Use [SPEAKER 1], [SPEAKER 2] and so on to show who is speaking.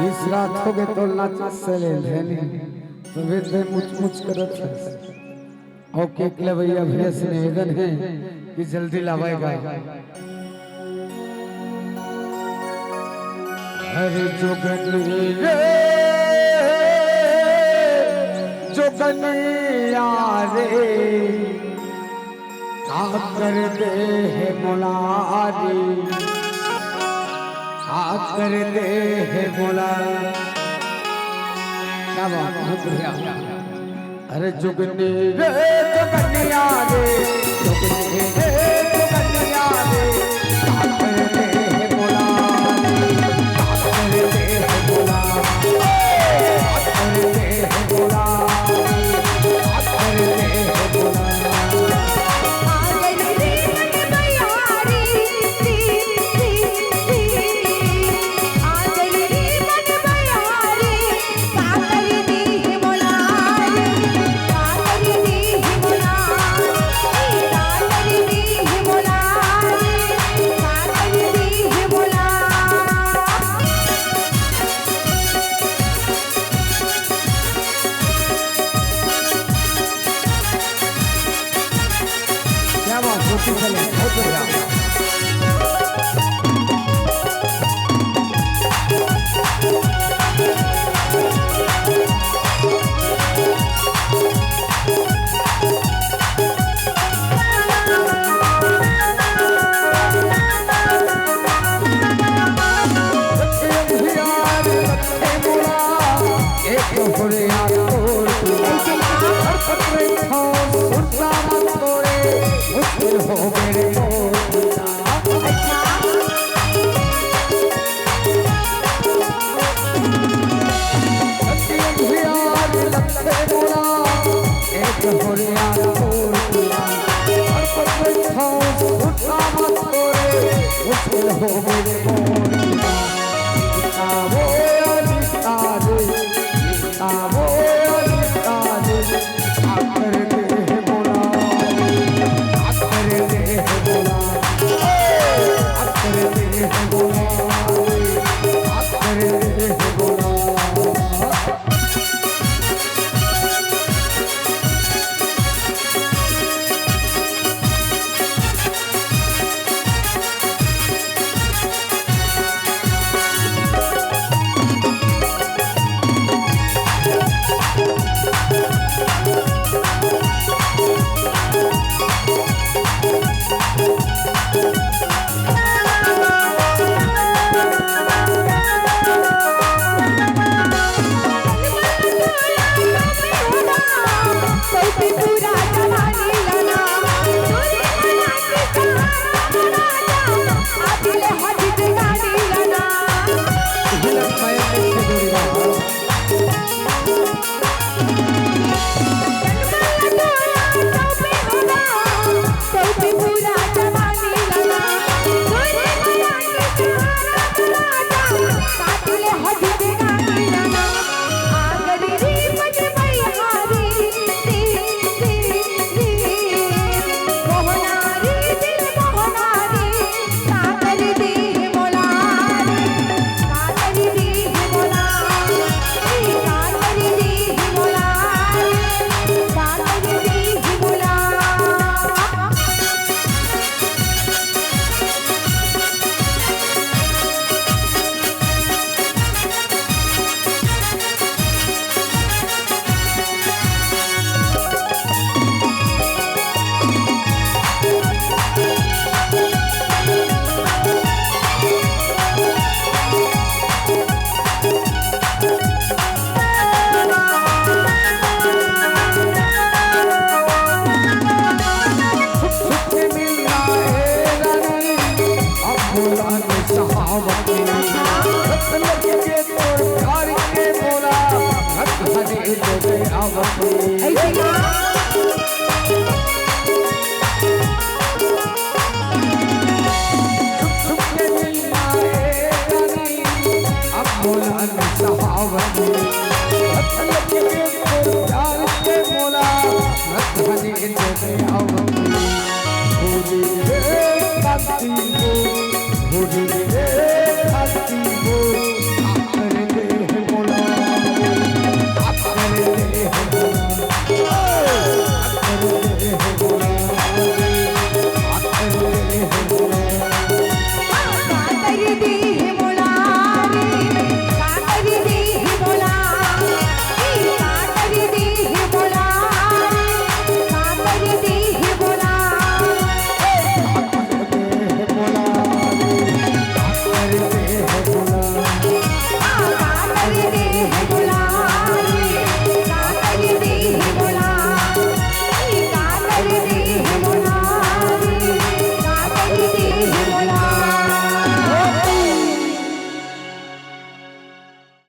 [SPEAKER 1] इस रात हो गए तो नाच चले लेने तो वे मुच मुच करत है और केकले भैया भैया से निवेदन है कि जल्दी लावेगा। अरे जोगनी रे जोगनिया रे का कर दे है मुलारी कर दे है बोला क्या बात बहुत बढ़िया। अरे जुगनी रे जुगनिया रे जुगनी रे जुगनिया रे कर दे है बोला कर दे है बोला कर दे है बोला कर दे है बोला। बहुत बढ़िया। हो मेरे भूली रे